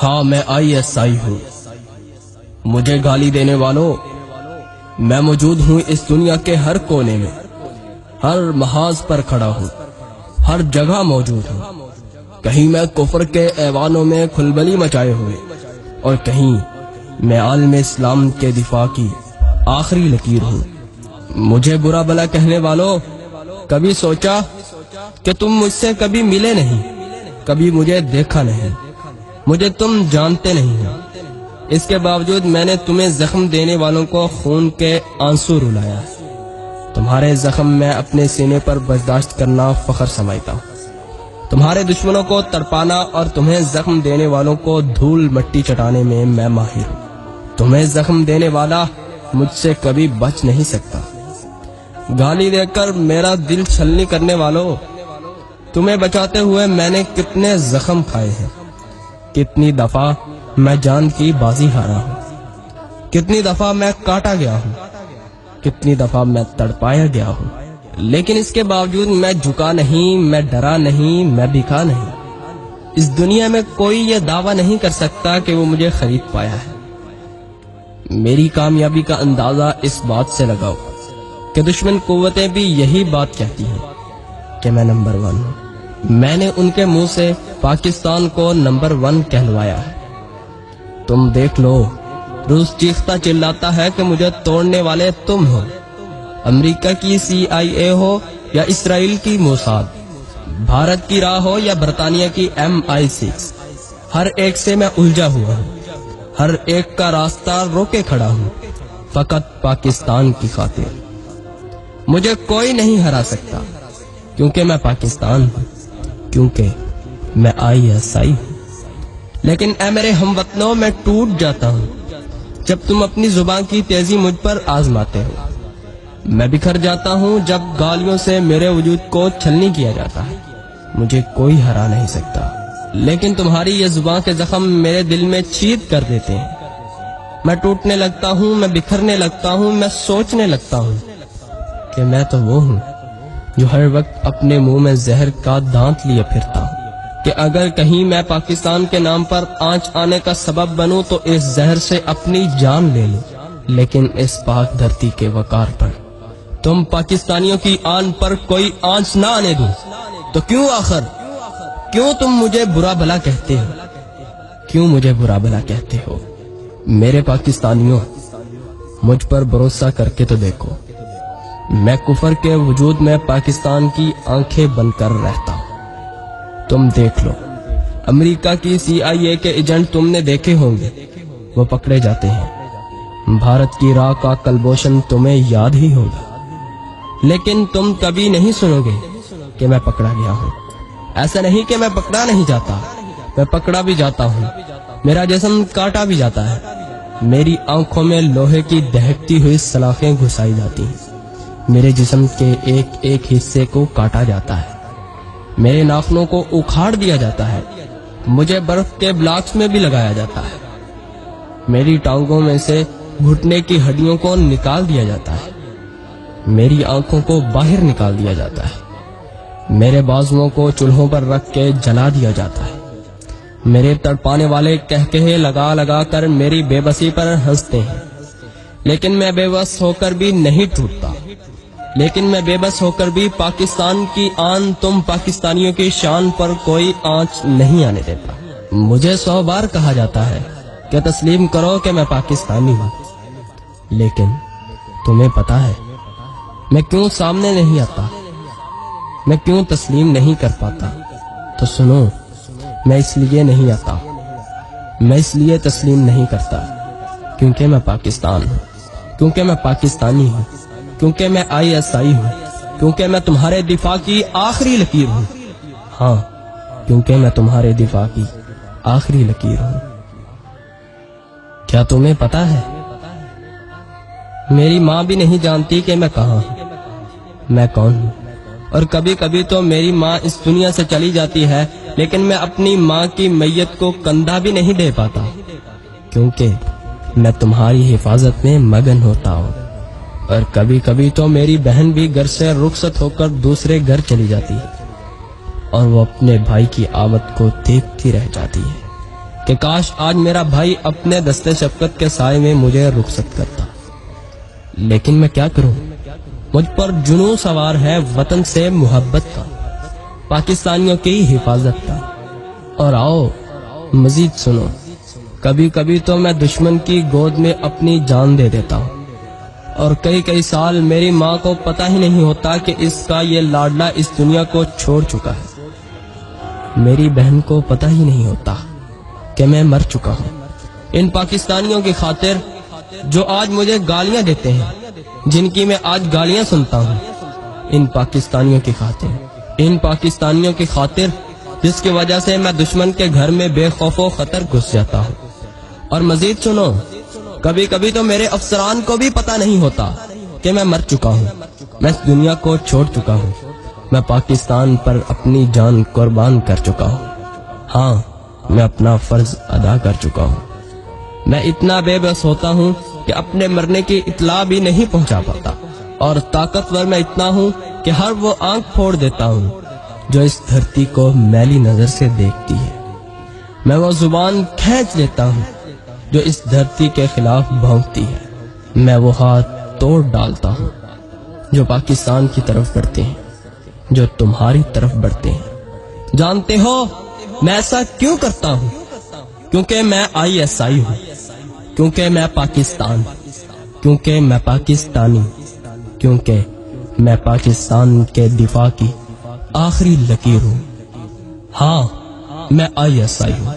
ہاں میں ISI ہوں۔ مجھے گالی دینے والوں، میں موجود ہوں اس دنیا کے ہر کونے میں، ہر محاذ پر کھڑا ہوں، ہر جگہ موجود ہوں۔ کہیں میں کفر کے ایوانوں میں کھلبلی مچائے ہوئے، اور کہیں میں عالم اسلام کے دفاع کی آخری لکیر ہوں۔ مجھے برا بھلا کہنے والوں، کبھی سوچا کہ تم مجھ سے کبھی ملے نہیں، کبھی مجھے دیکھا نہیں، مجھے تم جانتے نہیں ہو۔ اس کے باوجود میں نے تمہیں زخم دینے والوں کو خون کے آنسو رلایا۔ تمہارے زخم میں اپنے سینے پر برداشت کرنا فخر سمجھتا ہوں۔ تمہارے دشمنوں کو تڑپانا اور تمہیں زخم دینے والوں کو دھول مٹی چٹانے میں ماہر ہوں۔ تمہیں زخم دینے والا مجھ سے کبھی بچ نہیں سکتا۔ گالی دے کر میرا دل چھلنی کرنے والوں، تمہیں بچاتے ہوئے میں نے کتنے زخم کھائے ہیں، کتنی دفعہ میں جان کی بازی ہارا ہوں، کتنی دفعہ میں کاٹا گیا ہوں، کتنی دفعہ میں تڑپایا گیا ہوں، لیکن اس کے باوجود میں جھکا نہیں، میں ڈرا نہیں، میں بکا نہیں۔ اس دنیا میں کوئی یہ دعویٰ نہیں کر سکتا کہ وہ مجھے خرید پایا ہے۔ میری کامیابی کا اندازہ اس بات سے لگاؤ کہ دشمن قوتیں بھی یہی بات کہتی ہیں کہ میں نمبر 1 ہوں۔ میں نے ان کے منہ سے پاکستان کو نمبر 1 کہلوایا ہے۔ تم دیکھ لو، روس چیختا چلاتا ہے کہ مجھے توڑنے والے تم ہو، امریکہ کی CIA ہو یا اسرائیل کی موساد، بھارت کی راہ ہو یا برطانیہ کی MI6، ہر ایک سے میں الجھا ہوا ہوں، ہر ایک کا راستہ روکے کھڑا ہوں، فقط پاکستان کی خاطر۔ مجھے کوئی نہیں ہرا سکتا، کیونکہ میں پاکستان ہوں، کیونکہ میں ISI ہوں۔ لیکن اے میرے ہم وطنوں، میں ٹوٹ جاتا ہوں جب تم اپنی زبان کی تیزی مجھ پر آزماتے ہو۔ میں بکھر جاتا ہوں جب گالیوں سے میرے وجود کو چھلنی کیا جاتا ہے۔ مجھے کوئی ہرا نہیں سکتا، لیکن تمہاری یہ زبان کے زخم میرے دل میں چھید کر دیتے ہیں۔ میں ٹوٹنے لگتا ہوں، میں بکھرنے لگتا ہوں، میں سوچنے لگتا ہوں کہ میں تو وہ ہوں جو ہر وقت اپنے منہ میں زہر کا دانت لیے پھرتا ہوں، کہ اگر کہیں میں پاکستان کے نام پر آنچ آنے کا سبب بنوں تو اس زہر سے اپنی جان لے لوں، لیکن اس پاک دھرتی کے وقار پر، تم پاکستانیوں کی آن پر کوئی آنچ نہ آنے دوں۔ تو کیوں آخر، کیوں تم مجھے برا بھلا کہتے ہو؟ کیوں مجھے برا بھلا کہتے ہو؟ میرے پاکستانیوں، مجھ پر بھروسہ کر کے تو دیکھو، میں کفر کے وجود میں پاکستان کی آنکھیں بند کر رہتا ہوں۔ تم دیکھ لو، امریکہ کی CIA کے ایجنٹ تم نے دیکھے ہوں گے، وہ پکڑے جاتے ہیں۔ بھارت کی راہ کا کلبوشن تمہیں یاد ہی ہوگا، لیکن تم کبھی نہیں سنو گے کہ میں پکڑا گیا ہوں۔ ایسا نہیں کہ میں پکڑا نہیں جاتا، میں پکڑا بھی جاتا ہوں، میرا جسم کاٹا بھی جاتا ہے، میری آنکھوں میں لوہے کی دہکتی ہوئی سلاخیں گھسائی جاتی ہیں، میرے جسم کے ایک ایک حصے کو کاٹا جاتا ہے، میرے ناخنوں کو اکھاڑ دیا جاتا ہے، مجھے برف کے بلاکس میں بھی لگایا جاتا ہے، میری ٹانگوں میں سے گھٹنے کی ہڈیوں کو نکال دیا جاتا ہے، میری آنکھوں کو باہر نکال دیا جاتا ہے، میرے بازوؤں کو چولہوں پر رکھ کے جلا دیا جاتا ہے، میرے تڑپانے والے کہکہے لگا لگا کر میری بے بسی پر ہنستے ہیں، لیکن میں بے بس ہو کر بھی نہیں ٹوٹتا، لیکن میں بے بس ہو کر بھی پاکستان کی آن، تم پاکستانیوں کی شان پر کوئی آنچ نہیں آنے دیتا۔ مجھے 100 بار کہا جاتا ہے کہ تسلیم کرو کہ میں پاکستانی ہوں، لیکن تمہیں پتا ہے میں کیوں سامنے نہیں آتا، میں کیوں تسلیم نہیں کر پاتا؟ تو سنو، میں اس لیے نہیں آتا، میں اس لیے تسلیم نہیں کرتا کیونکہ میں پاکستان ہوں، کیونکہ میں پاکستانی ہوں، کیونکہ میں ISI ہوں، کیونکہ میں تمہارے دفاع کی آخری لکیر ہوں۔ ہاں، کیونکہ میں تمہارے دفاع کی آخری لکیر ہوں۔ کیا تمہیں پتا ہے، میری ماں بھی نہیں جانتی کہ میں کہاں ہوں، میں کون ہوں، اور کبھی کبھی تو میری ماں اس دنیا سے چلی جاتی ہے، لیکن میں اپنی ماں کی میت کو کندھا بھی نہیں دے پاتا، کیونکہ میں تمہاری حفاظت میں مگن ہوتا ہوں۔ اور کبھی کبھی تو میری بہن بھی گھر سے رخصت ہو کر دوسرے گھر چلی جاتی ہے، اور وہ اپنے بھائی کی آمد کو دیکھتی رہ جاتی ہے کہ کاش آج میرا بھائی اپنے دستے شفقت کے سائے میں مجھے رخصت کرتا، لیکن میں کیا کروں، مجھ پر جنون سوار ہے وطن سے محبت کا، پاکستانیوں کی حفاظت کا۔ اور آؤ مزید سنو، کبھی کبھی تو میں دشمن کی گود میں اپنی جان دے دیتا ہوں، اور کئی سال میری ماں کو پتہ ہی نہیں ہوتا کہ اس کا یہ لاڈلا اس دنیا کو چھوڑ چکا ہے۔ میری بہن کو پتہ ہی نہیں ہوتا کہ میں مر چکا ہوں۔ ان پاکستانیوں کی خاطر جو آج مجھے گالیاں دیتے ہیں، جن کی میں آج گالیاں سنتا ہوں، ان پاکستانیوں کی خاطر، ان پاکستانیوں کی خاطر جس کی وجہ سے میں دشمن کے گھر میں بے خوف و خطر گھس جاتا ہوں۔ اور مزید سنو، کبھی کبھی تو میرے افسران کو بھی پتہ نہیں ہوتا کہ میں مر چکا ہوں، میں اس دنیا کو چھوڑ چکا ہوں، میں پاکستان پر اپنی جان قربان کر چکا ہوں۔ ہاں، میں اپنا فرض ادا کر چکا ہوں۔ میں اتنا بے بس ہوتا ہوں کہ اپنے مرنے کی اطلاع بھی نہیں پہنچا پاتا، اور طاقتور میں اتنا ہوں کہ ہر وہ آنکھ پھوڑ دیتا ہوں جو اس دھرتی کو میلی نظر سے دیکھتی ہے۔ میں وہ زبان کھینچ لیتا ہوں جو اس دھرتی کے خلاف بھونکتی ہے۔ میں وہ ہاتھ توڑ ڈالتا ہوں جو پاکستان کی طرف بڑھتے ہیں، جو تمہاری طرف بڑھتے ہیں۔ جانتے ہو میں ایسا کیوں کرتا ہوں؟ کیونکہ میں ISI ہوں، کیونکہ میں پاکستان، کیونکہ میں پاکستانی، کیونکہ میں پاکستان کے دفاع کی آخری لکیر ہوں۔ ہاں، میں ISI ہوں۔